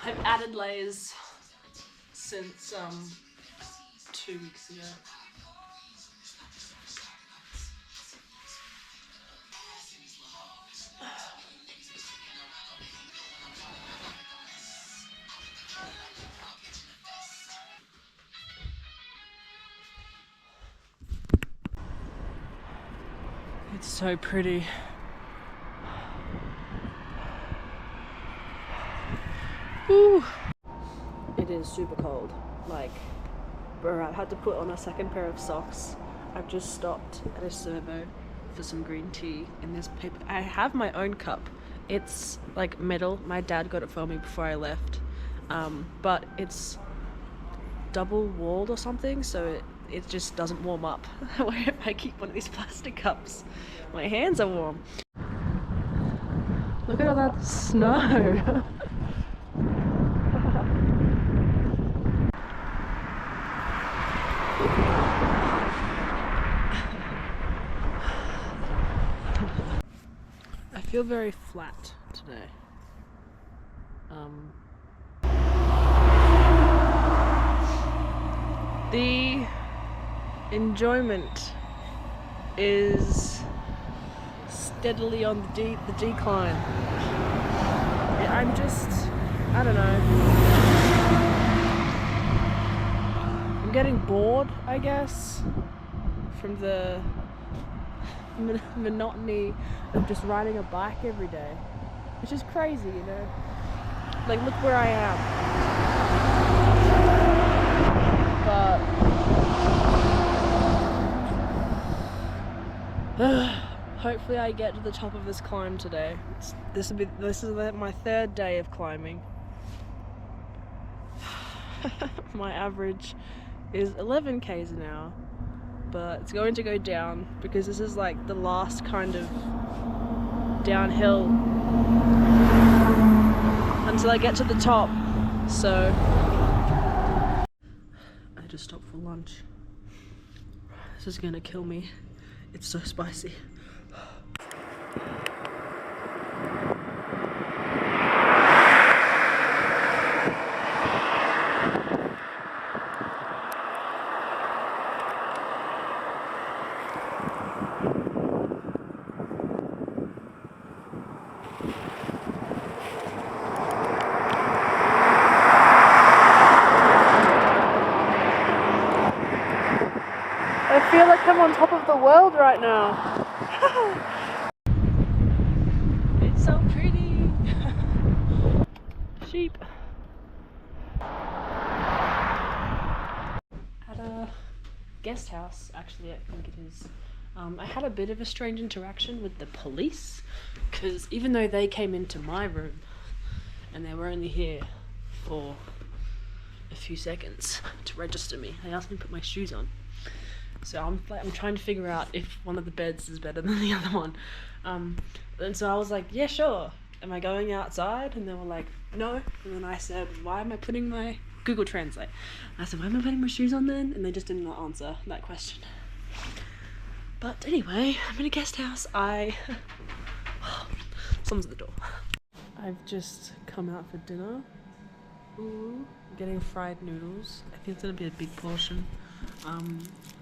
I've added layers since 2 weeks ago. It's so pretty. Ooh. It is super cold. Like, bro, I had to put on a second pair of socks. I've just stopped at a servo for some green tea in this paper. I have my own cup. It's like metal. My dad got it for me before I left. But it's double walled or something, so it just doesn't warm up. If I keep one of these plastic cups, my hands are warm. Look at all that snow. I feel very flat today. The enjoyment is steadily on the decline. I don't know. I'm getting bored, I guess, from the monotony of just riding a bike every day, which is crazy, you know. Like, look where I am. But hopefully I get to the top of this climb today. This is my 3rd day of climbing. My average is 11 k's an hour, but it's going to go down because this is like the last kind of downhill until I get to the top. So I just stopped for lunch. This is gonna kill me. It's so spicy. I feel like I'm on top of the world right now. It's so pretty. Sheep. At a guest house, actually, I think it is. I had a bit of a strange interaction with the police, because even though they came into my room and they were only here for a few seconds to register me, they asked me to put my shoes on. So I'm trying to figure out if one of the beds is better than the other one. And so I was like, yeah, sure. Am I going outside? And they were like, no. And then I said, why am I putting my Google Translate? I said, why am I putting my shoes on then? And they just didn't answer that question. But anyway, I'm in a guest house. Someone's at the door. I've just come out for dinner. Ooh, getting fried noodles. I think it's gonna be a big portion.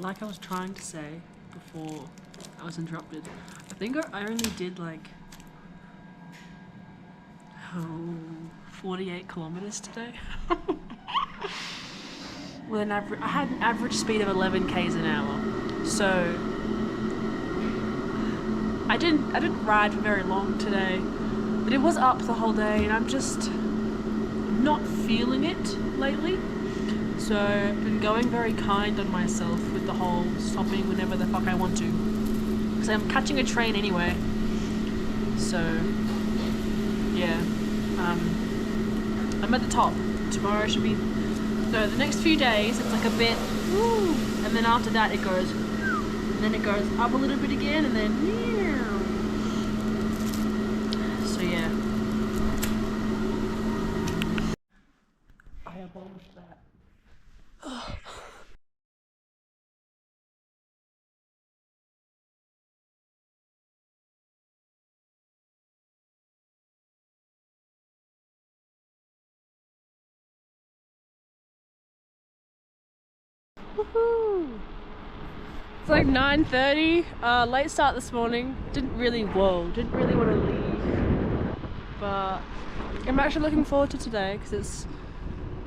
Like I was trying to say before I was interrupted, I think I only did like 48 kilometers today. With I had an average speed of 11 k's an hour, so I didn't ride for very long today, but it was up the whole day, and I'm just not feeling it lately. So I've been going very kind on myself with the whole stopping whenever the fuck I want to, because I'm catching a train anyway. So yeah, I'm at the top. Tomorrow should be, no, the next few days it's like a bit, woo, and then after that it goes, and then it goes up a little bit again, and then, so yeah. I abolished that. Woohoo! It's like 9:30, late start this morning. Didn't really want to leave, but I'm actually looking forward to today because it's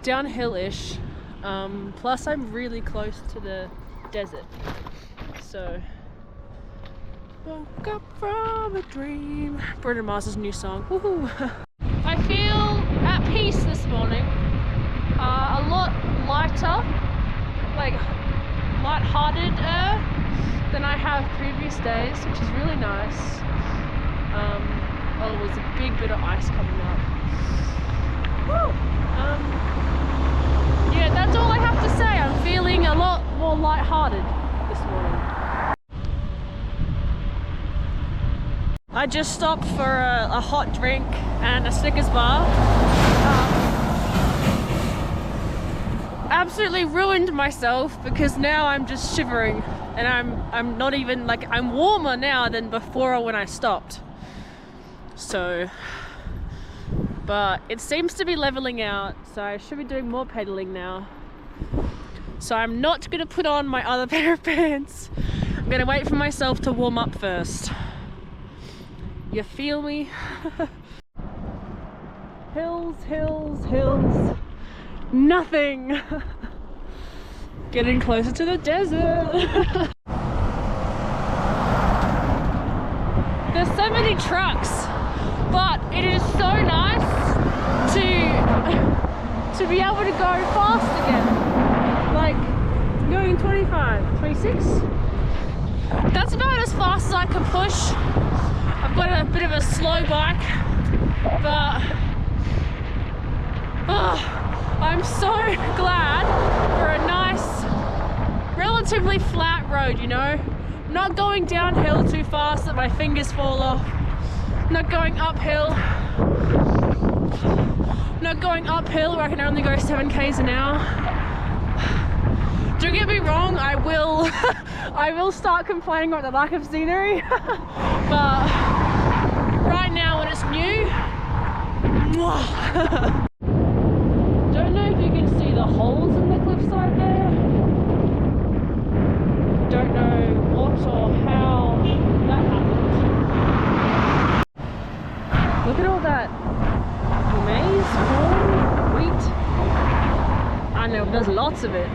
downhill-ish. Plus I'm really close to the desert. So, woke up from a dream. Bruno Mars's new song. Woohoo! I feel at peace this morning. A lot lighter, like light-hearted than I have previous days, which is really nice. Oh, there's a big bit of ice coming up. Woo! Yeah, that's all I have to say. I'm feeling a lot more light-hearted this morning. I just stopped for a hot drink and a Snickers bar. Absolutely ruined myself because now I'm just shivering and I'm not even like, I'm warmer now than before when I stopped. So, but it seems to be leveling out, so I should be doing more pedaling now. So I'm not gonna put on my other pair of pants. I'm gonna wait for myself to warm up first. You feel me? Hills, hills, hills. Nothing. Getting closer to the desert. There's so many trucks, but it is so nice to be able to go fast again. Like going 25, 26. That's about as fast as I can push. I've got a bit of a slow bike, but I'm so glad for a nice, relatively flat road, you know? Not going downhill too fast that my fingers fall off. Not going uphill. Not going uphill where I can only go 7 k's an hour. Don't get me wrong, I will I will start complaining about the lack of scenery. But right now when it's new, mwah. Don't know if you can see the holes in the cliffside there. Don't know what or how that happened. Look at all that maize, corn, wheat. I know, there's lots of it.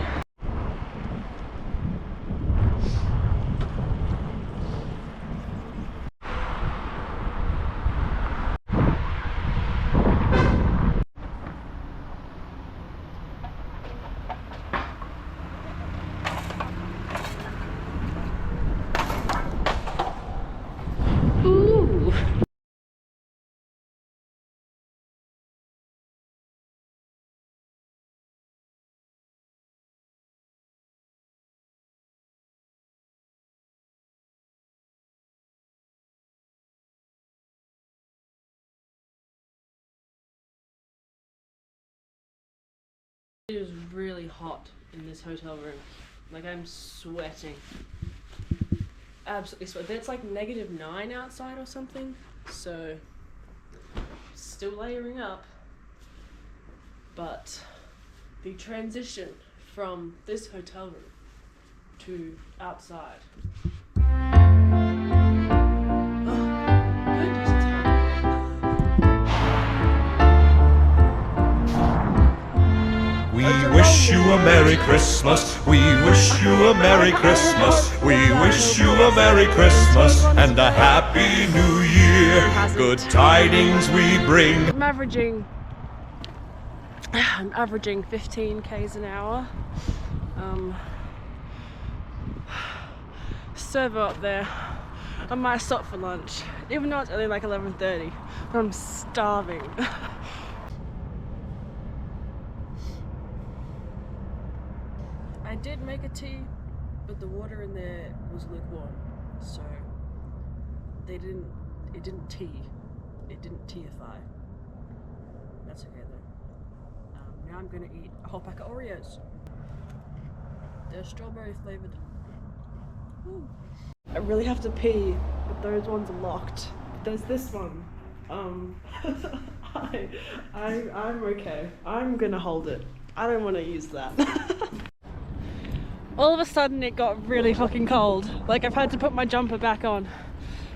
It is really hot in this hotel room. Like I'm sweating. Absolutely sweating. It's like -9 outside or something. So still layering up. But the transition from this hotel room to outside. We wish you a Merry Christmas, we wish you a Merry Christmas, we wish you a Merry Christmas and a Happy New Year. Good tidings we bring. I'm averaging 15 k's an hour. Servo up there. I might stop for lunch, even though it's only like 11:30. I'm starving. I did make a tea, but the water in there was lukewarm, so it didn't teify. That's okay though. Now I'm gonna eat a whole pack of Oreos. They're strawberry flavored. Ooh. I really have to pee, but those ones are locked. There's this one. I'm okay. I'm gonna hold it. I don't want to use that. all of a sudden it got really fucking cold. Like I've had to put my jumper back on.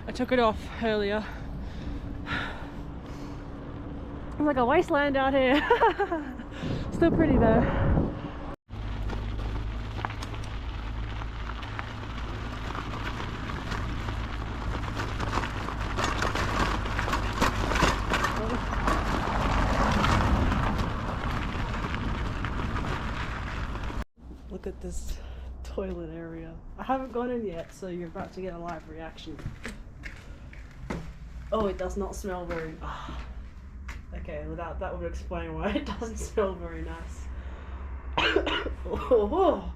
I took it off earlier. It's like a wasteland out here. Still pretty though. Look at this toilet area. I haven't gone in yet, so you're about to get a live reaction. Oh, it does not smell very... Okay, well that would explain why it doesn't smell very nice. Oh.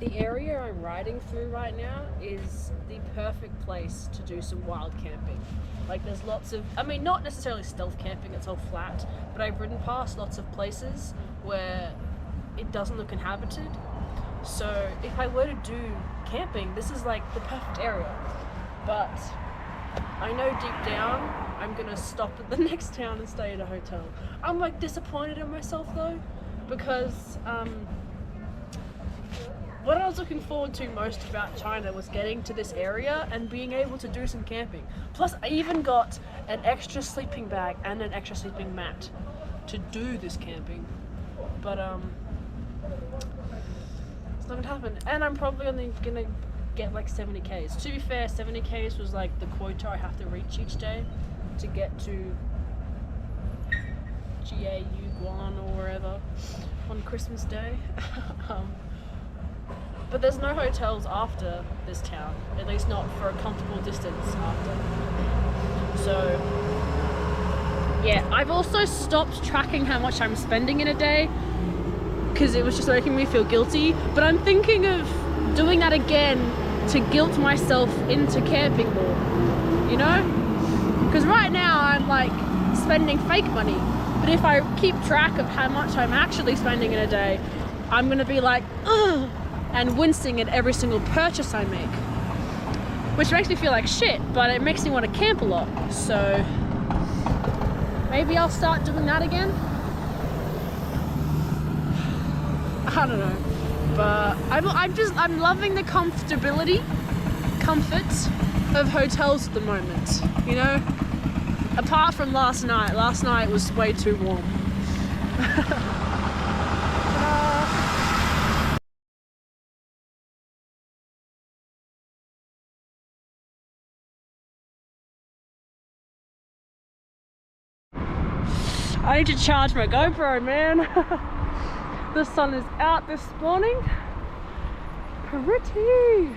The area I'm riding through right now is the perfect place to do some wild camping. Like there's lots of, I mean not necessarily stealth camping, it's all flat, but I've ridden past lots of places where it doesn't look inhabited. So if I were to do camping, this is like the perfect area. But I know deep down I'm gonna stop at the next town and stay at a hotel. I'm like disappointed in myself though, because what I was looking forward to most about China was getting to this area and being able to do some camping. Plus I even got an extra sleeping bag and an extra sleeping mat to do this camping. But it's not gonna happen. And I'm probably only gonna get like 70 Ks. To be fair, 70 Ks was like the quota I have to reach each day to get to Guan or wherever on Christmas Day. But there's no hotels after this town, at least not for a comfortable distance after. So yeah, I've also stopped tracking how much I'm spending in a day because it was just making me feel guilty, but I'm thinking of doing that again to guilt myself into camping more, you know? Because right now I'm like spending fake money, but if I keep track of how much I'm actually spending in a day, I'm gonna be like, ugh, and wincing at every single purchase I make, which makes me feel like shit, but it makes me want to camp a lot. So maybe I'll start doing that again. I don't know, but I'm loving the comfort of hotels at the moment, you know, apart from last night was way too warm. I need to charge my GoPro, man. The sun is out this morning. Pretty.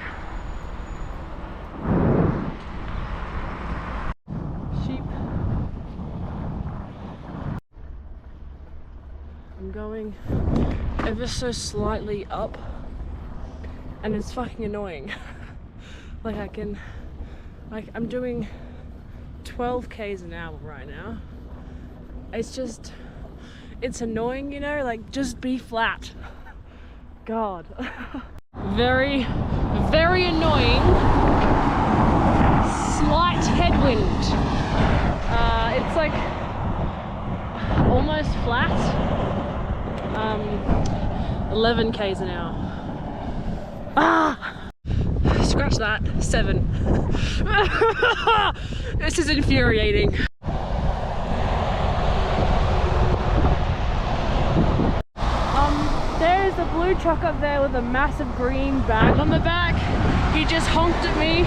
Sheep. I'm going ever so slightly up and it's fucking annoying. Like I'm doing 12 Ks an hour right now. It's annoying, you know, like just be flat. God. Very, very annoying. Slight headwind. It's like almost flat. 11 Ks an hour. Ah! Scratch that. 7. This is infuriating. There's a blue truck up there with a massive green bag on the back. He just honked at me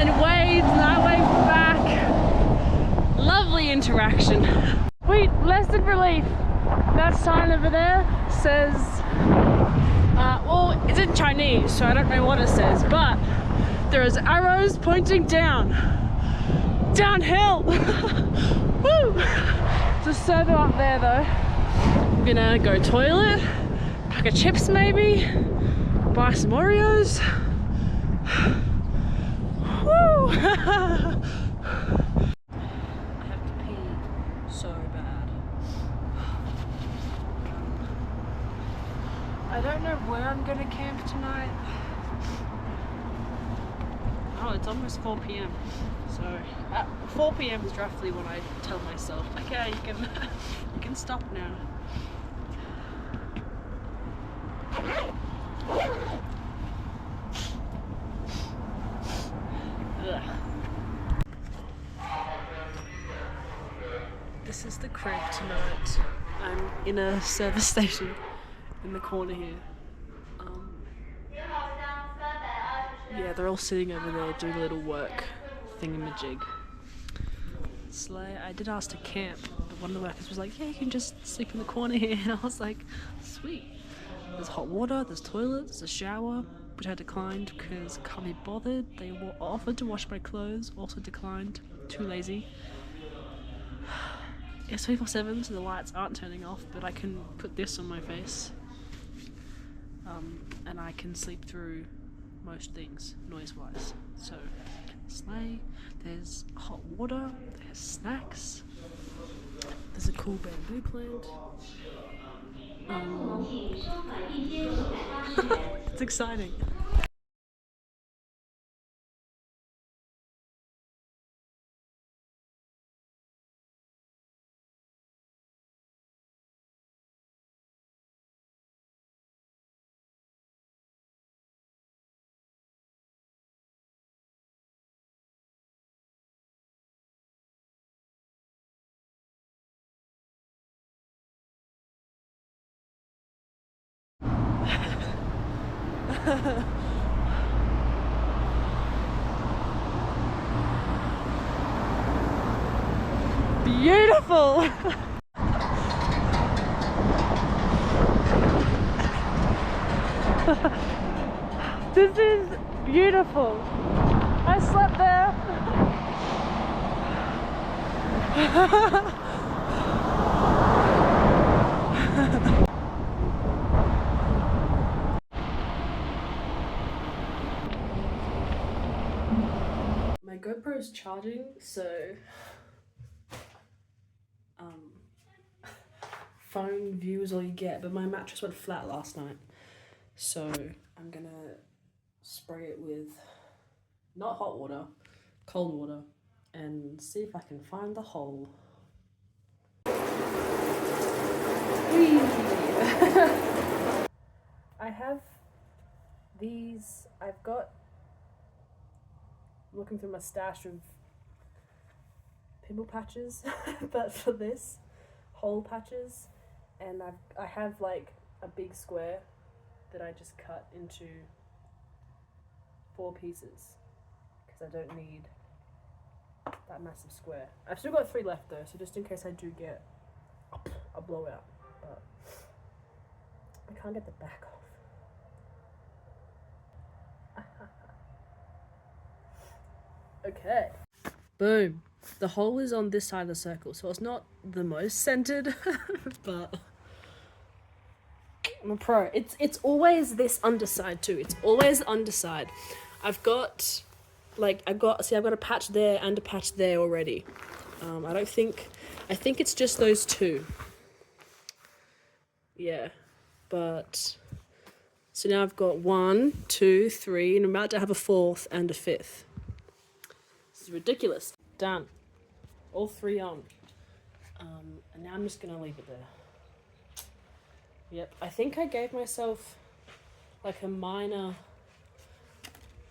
and waved and I waved back. Lovely interaction. Wait, lesson relief. That sign over there says, well, it's in Chinese, so I don't know what it says, but there's arrows pointing down. Downhill. Woo! Just further up there though. I'm gonna go toilet. Pack of chips maybe, buy some Oreos. Woo! I have to pee so bad. I don't know where I'm gonna camp tonight. Oh, it's almost 4 p.m. So at 4 p.m. is roughly when I tell myself, okay, you can stop now. This is the crib tonight. I'm in a service station in the corner here. Yeah, they're all sitting over there doing a little work thingamajig. Slay. I did ask to camp, but one of the workers was like, yeah, you can just sleep in the corner here. And I was like, sweet. There's hot water, there's toilets, there's a shower, which I declined because can't be bothered. They offered to wash my clothes, also declined. Too lazy. It's 24/7, so the lights aren't turning off, but I can put this on my face. And I can sleep through most things, noise-wise. So, slay. There's hot water, there's snacks, there's a cool bamboo plant. It's exciting. Beautiful! This is beautiful. I slept there. My GoPro's charging, so phone view is all you get, but my mattress went flat last night, so I'm gonna spray it with not hot water, cold water, and see if I can find the hole. I have these, I've got, looking through my stash of pimple patches, but for this, hole patches, and I have like a big square that I just cut into 4 pieces because I don't need that massive square. I've still got 3 left though, so just in case I do get a blowout, but I can't get the back off. Okay. Boom. The hole is on this side of the circle, so it's not the most centered, but I'm a pro. It's always this underside too. It's always underside. I've got a patch there and a patch there already. I think it's just those 2. Yeah, but so now I've got 1, 2, 3, and I'm about to have a 4th and a 5th. This is ridiculous. Done. All 3 on. And now I'm just gonna leave it there. Yep, I think I gave myself like a minor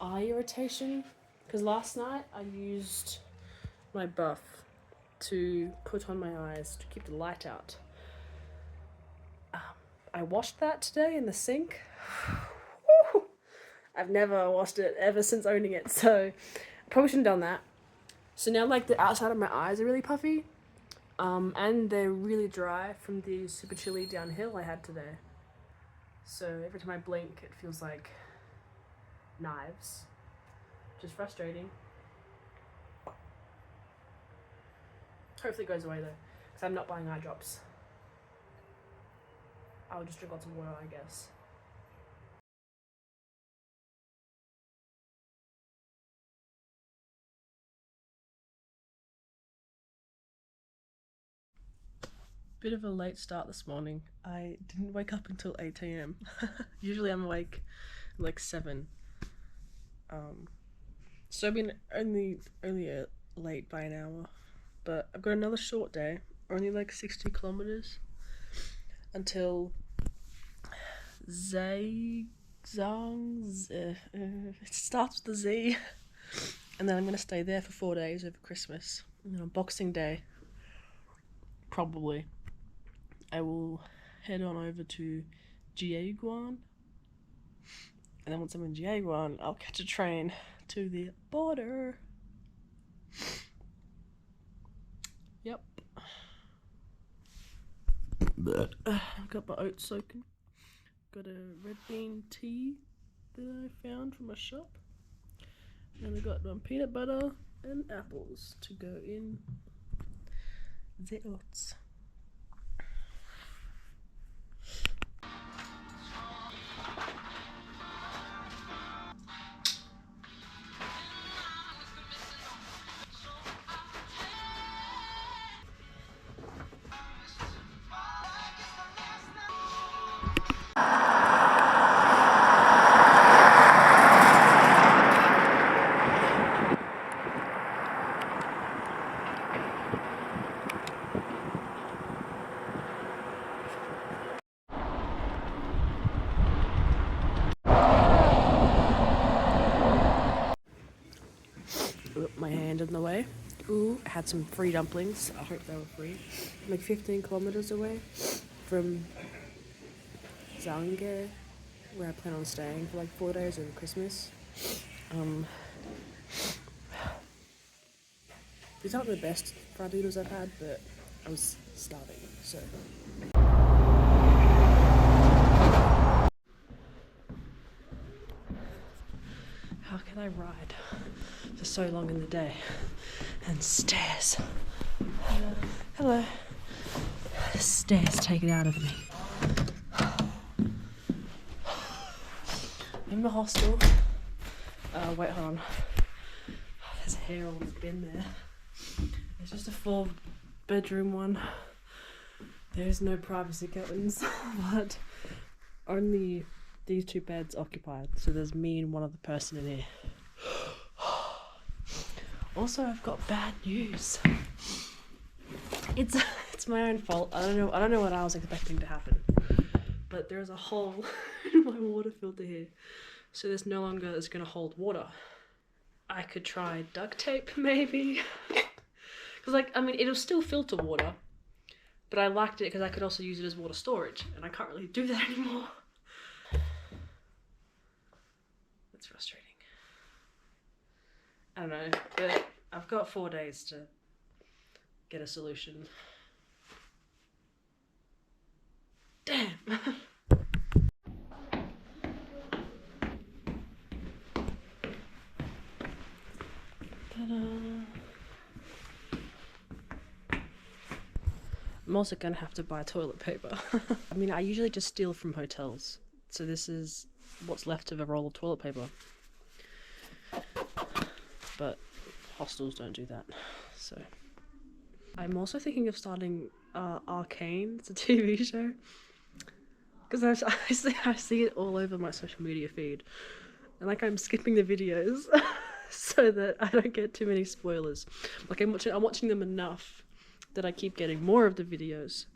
eye irritation because last night I used my buff to put on my eyes to keep the light out. I washed that today in the sink. I've never washed it ever since owning it, so I probably shouldn't have done that. So now like the outside of my eyes are really puffy, and they're really dry from the super chilly downhill I had today. So every time I blink it feels like knives, which is frustrating. Hopefully it goes away though, because I'm not buying eye drops. I'll just drink lots of water, I guess. Bit of a late start this morning. I didn't wake up until 8 a.m. Usually I'm awake like 7. So I've been only late by an hour, but I've got another short day, only like 60 kilometers until Zhangye. It starts with the Z, and then I'm gonna stay there for 4 days over Christmas, and then on Boxing Day probably I will head on over to Jiaguan, and then once I'm in Jiaguan, I'll catch a train to the border. Yep. I've got my oats soaking. Got a red bean tea that I found from a shop. And I got peanut butter and apples to go in the oats. My hand in the way. Ooh, I had some free dumplings. I hope they were free. Like 15 kilometers away from Zhangye, where I plan on staying for like 4 days over Christmas. These aren't the best fried noodles I've had, but I was starving, so. How can I ride for so long in the day? And stairs. Hello. Stairs take it out of me. In the hostel. Wait, hold on. There's hair on the bin there. It's just a 4-bedroom one. There's no privacy curtains, but only these 2 beds occupied. So there's me and one other person in here. Also, I've got bad news. It's my own fault. I don't know what I was expecting to happen. But there's a hole in my water filter here. So this no longer is gonna hold water. I could try duct tape maybe. Cause it'll still filter water. But I liked it because I could also use it as water storage, and I can't really do that anymore. That's frustrating. I don't know, but I've got 4 days to get a solution. Damn! Ta-da! I'm also gonna have to buy toilet paper. I usually just steal from hotels, so this is what's left of a roll of toilet paper. But hostels don't do that, so. I'm also thinking of starting Arcane. It's a TV show. Because I see it all over my social media feed. And I'm skipping the videos so that I don't get too many spoilers. I'm watching them enough that I keep getting more of the videos.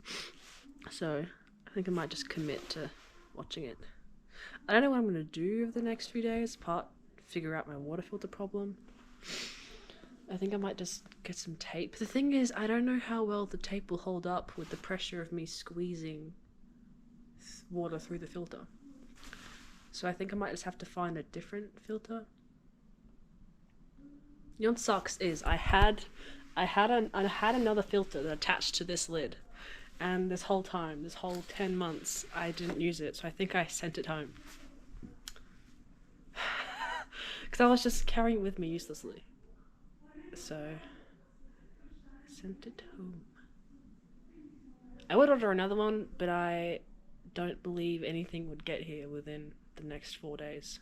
So I think I might just commit to watching it. I don't know what I'm going to do over the next few days, apart figure out my water filter problem. I think I might just get some tape. The thing is, I don't know how well the tape will hold up with the pressure of me squeezing water through the filter. So I think I might just have to find a different filter. You know what sucks is I had another filter that attached to this lid, and this whole 10 months, I didn't use it, so I think I sent it home. Because I was just carrying it with me uselessly. So, I sent it home. I would order another one, but I don't believe anything would get here within the next 4 days.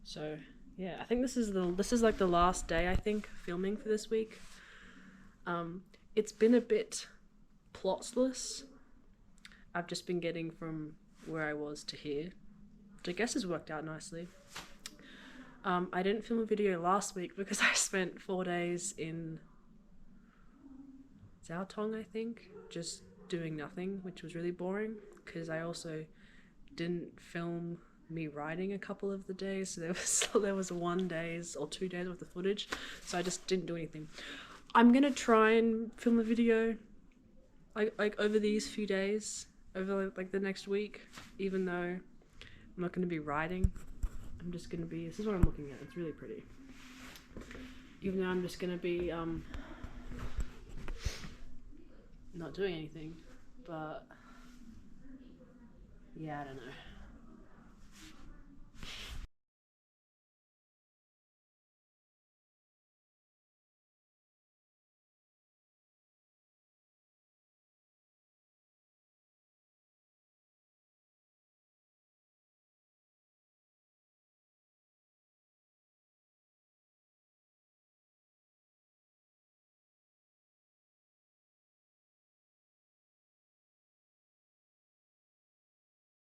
So, yeah, I think this is like the last day, I think, filming for this week. It's been a bit plotless. I've just been getting from where I was to here, which I guess has worked out nicely. I didn't film a video last week because I spent 4 days in Zhaotong, I think, just doing nothing, which was really boring because I also didn't film me riding a couple of the days, so there was 1 day's or 2 days worth of footage, so I just didn't do anything. I'm gonna try and film a video like over these few days, over like the next week, even though I'm not going to be riding, I'm just going to be, this is what I'm looking at, it's really pretty. Even though I'm just going to be not doing anything, but yeah, I don't know.